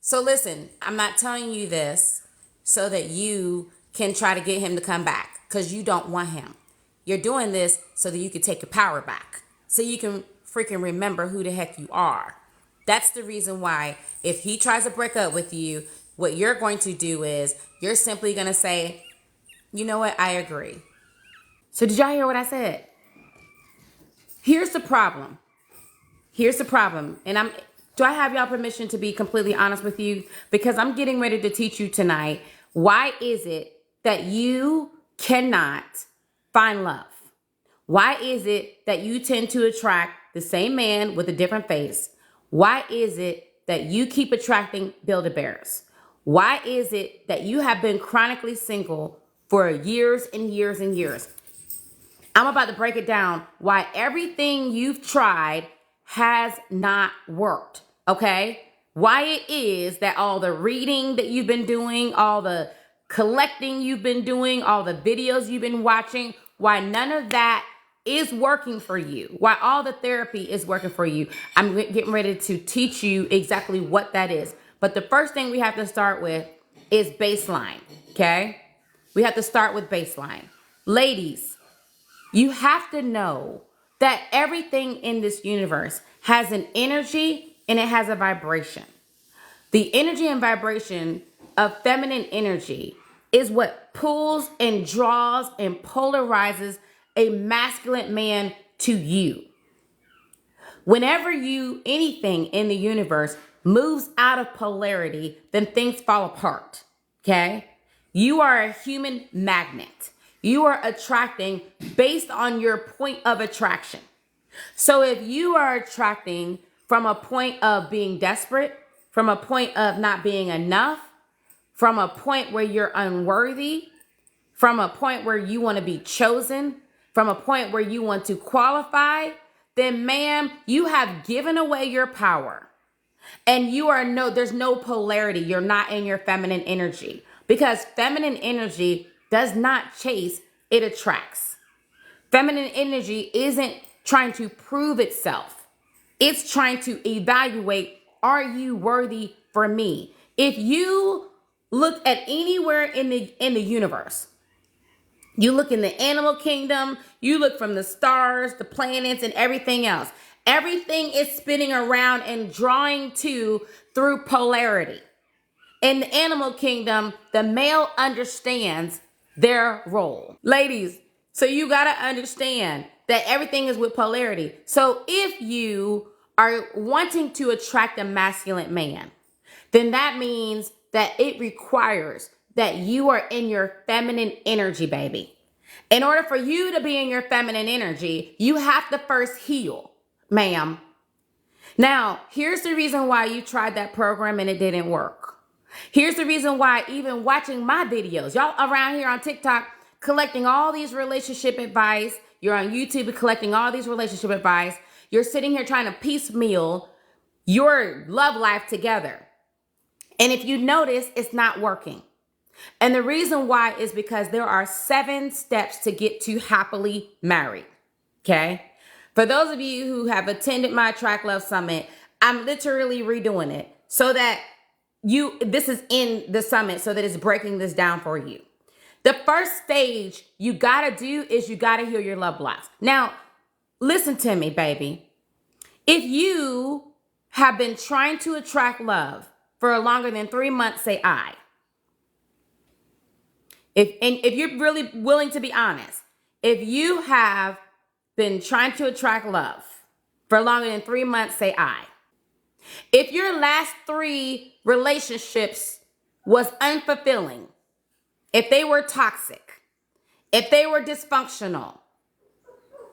So listen, I'm not telling you this so that you can try to get him to come back because you don't want him. You're doing this so that you can take your power back. So you can freaking remember who the heck you are. That's the reason why if he tries to break up with you, what you're going to do is you're simply going to say, you know what? I agree. So did y'all hear what I said? Here's the problem. Here's the problem. And do I have y'all permission to be completely honest with you? Because I'm getting ready to teach you tonight. Why is it that you cannot find love? Why is it that you tend to attract the same man with a different face? Why is it that you keep attracting Build-A-Bears? Why is it that you have been chronically single for years and years and years? I'm about to break it down why everything you've tried has not worked, okay? Why it is that all the reading that you've been doing, all the collecting you've been doing, all the videos you've been watching, why none of that is working for you, why all the therapy is working for you. I'm getting ready to teach you exactly what that is. But the first thing we have to start with is baseline, okay? We have to start with baseline. Ladies, you have to know that everything in this universe has an energy and it has a vibration. The energy and vibration of feminine energy is what pulls and draws and polarizes a masculine man to you. Whenever anything in the universe moves out of polarity, then things fall apart, okay? You are a human magnet. You are attracting based on your point of attraction. So if you are attracting from a point of being desperate, from a point of not being enough, from a point where you're unworthy, from a point where you want to be chosen, from a point where you want to qualify, then ma'am, you have given away your power. And there's no polarity. You're not in your feminine energy because feminine energy does not chase, it attracts. Feminine energy isn't trying to prove itself. It's trying to evaluate, are you worthy for me? If you look at anywhere in the universe, you look in the animal kingdom, you look from the stars, the planets, and everything else. Everything is spinning around and drawing through polarity. In the animal kingdom, the male understands their role. Ladies, so you got to understand that everything is with polarity. So if you are wanting to attract a masculine man, then that means that it requires that you are in your feminine energy, baby. In order for you to be in your feminine energy, you have to first heal, ma'am. Now, here's the reason why you tried that program and it didn't work. Here's the reason why even watching my videos, y'all around here on TikTok collecting all these relationship advice, you're on YouTube collecting all these relationship advice, you're sitting here trying to piecemeal your love life together. And if you notice, it's not working. And the reason why is because there are 7 steps to get to happily married, okay? For those of you who have attended my Attract Love Summit, I'm literally redoing it so that this is in the summit so that it's breaking this down for you. The first stage you gotta do is you gotta heal your love blocks. Now, listen to me, baby. If you have been trying to attract love for longer than 3 months, say I. If you're really willing to be honest, if you have been trying to attract love for longer than 3 months, say I. If your last 3 relationships was unfulfilling, if they were toxic, if they were dysfunctional,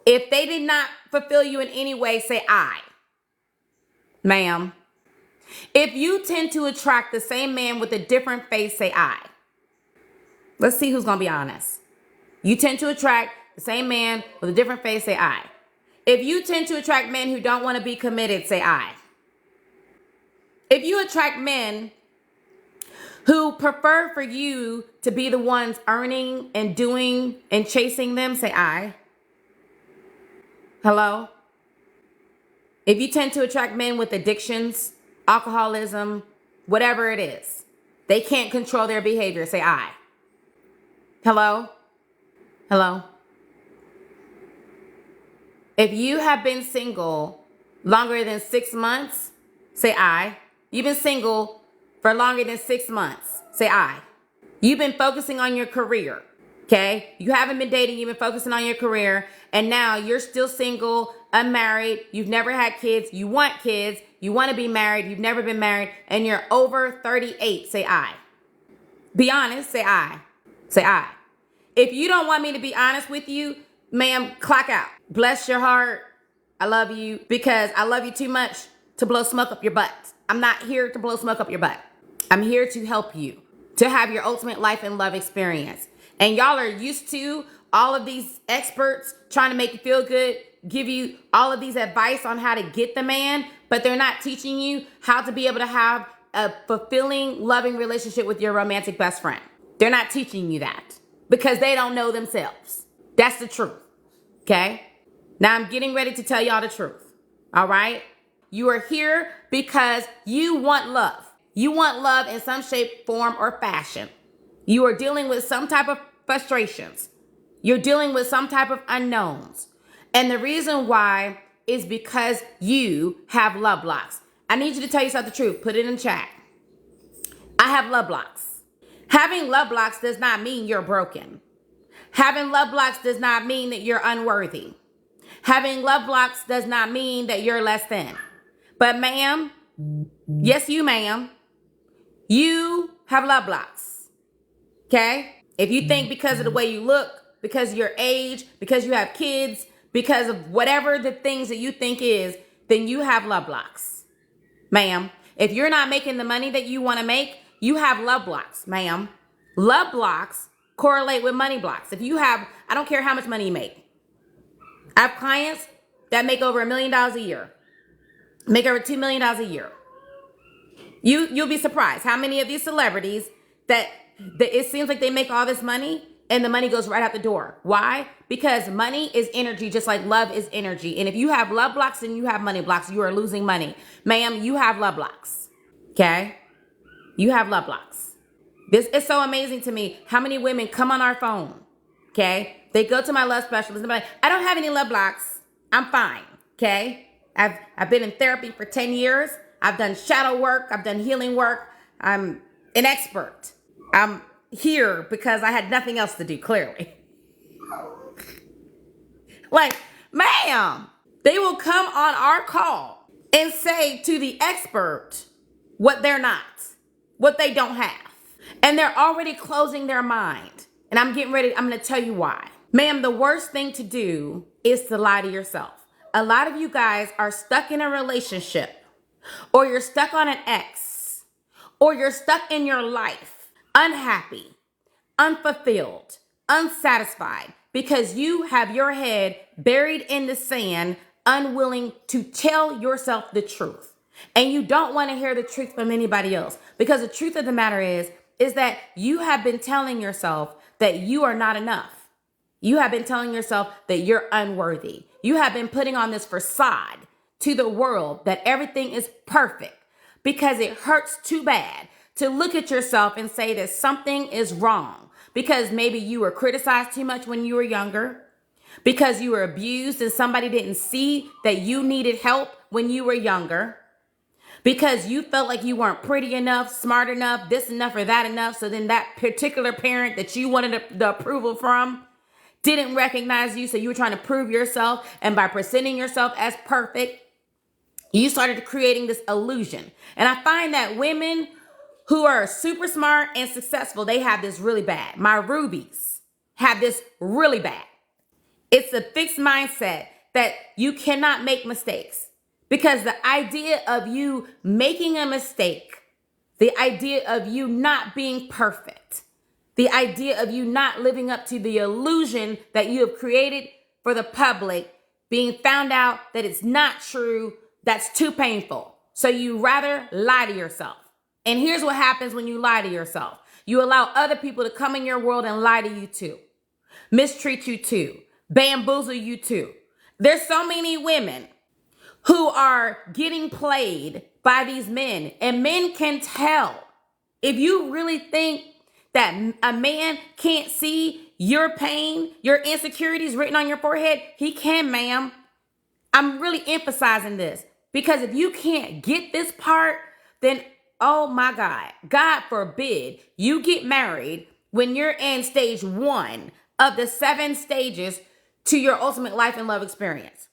if they did not fulfill you in any way, say I. Ma'am. If you tend to attract the same man with a different face, say I. Let's see who's going to be honest. You tend to attract the same man with a different face, say I. If you tend to attract men who don't want to be committed, say I. If you attract men who prefer for you to be the ones earning and doing and chasing them, say I. Hello? If you tend to attract men with addictions, alcoholism, whatever it is. They can't control their behavior. Say I. Hello? Hello? If you have been single longer than 6 months, say I. You've been single for longer than 6 months, say I. You've been focusing on your career, okay? You haven't been dating, you've been focusing on your career, and now you're still single, unmarried, you've never had kids, you want kids, you want to be married, you've never been married, and you're over 38, say I. Be honest, say I. Say I. If you don't want me to be honest with you, ma'am, clock out. Bless your heart. I love you because I love you too much to blow smoke up your butt. I'm not here to blow smoke up your butt. I'm here to help you to have your ultimate life and love experience. And y'all are used to all of these experts trying to make you feel good, give you all of these advice on how to get the man, but they're not teaching you how to be able to have a fulfilling, loving relationship with your romantic best friend. They're not teaching you that because they don't know themselves. That's the truth. Okay? Now I'm getting ready to tell y'all the truth. All right? You are here because you want love. You want love in some shape, form, or fashion. You are dealing with some type of frustrations. You're dealing with some type of unknowns. And the reason why is because you have love blocks. I need you to tell yourself the truth. Put it in chat. I have love blocks. Having love blocks does not mean you're broken. Having love blocks does not mean that you're unworthy. Having love blocks does not mean that you're less than. But ma'am, yes you ma'am, you have love blocks. Okay? If you think because of the way you look, because of your age, because you have kids, because of whatever the things that you think is, then you have love blocks. Ma'am, if you're not making the money that you want to make, you have love blocks, ma'am. Love blocks correlate with money blocks. If you have, I don't care how much money you make. I have clients that make over $1 million a year, make over $2 million a year. You'll be surprised how many of these celebrities that it seems like they make all this money and the money goes right out the door. Why? Because money is energy, just like love is energy. And if you have love blocks and you have money blocks, you are losing money. Ma'am, you have love blocks. Okay? You have love blocks. This is so amazing to me how many women come on our phone. Okay? They go to my love specialist and they're like, I don't have any love blocks. I'm fine. Okay? I've been in therapy for 10 years. I've done shadow work. I've done healing work. I'm an expert. I'm here because I had nothing else to do, clearly. Like, ma'am, they will come on our call and say to the expert what they're not, what they don't have. And they're already closing their mind. And I'm going to tell you why. Ma'am, the worst thing to do is to lie to yourself. A lot of you guys are stuck in a relationship, or you're stuck on an ex, or you're stuck in your life, unhappy, unfulfilled, unsatisfied, because you have your head buried in the sand, unwilling to tell yourself the truth. And you don't want to hear the truth from anybody else, because the truth of the matter is that you have been telling yourself that you are not enough. You have been telling yourself that you're unworthy. You have been putting on this facade to the world that everything is perfect, because it hurts too bad to look at yourself and say that something is wrong, because maybe you were criticized too much when you were younger, because you were abused and somebody didn't see that you needed help when you were younger, because you felt like you weren't pretty enough, smart enough, this enough or that enough. So then that particular parent that you wanted the approval from didn't recognize you. So you were trying to prove yourself. And by presenting yourself as perfect, you started creating this illusion. And I find that women who are super smart and successful, they have this really bad. My rubies have this really bad. It's a fixed mindset that you cannot make mistakes. Because the idea of you making a mistake, the idea of you not being perfect, the idea of you not living up to the illusion that you have created for the public, being found out that it's not true, that's too painful. So you rather lie to yourself. And here's what happens when you lie to yourself. You allow other people to come in your world and lie to you too, mistreat you too, bamboozle you too. There's so many women who are getting played by these men. And men can tell. If you really think that a man can't see your pain, your insecurities written on your forehead, he can, ma'am. I'm really emphasizing this because if you can't get this part, then oh my God, God forbid you get married when you're in stage 1 of the 7 stages to your ultimate life and love experience.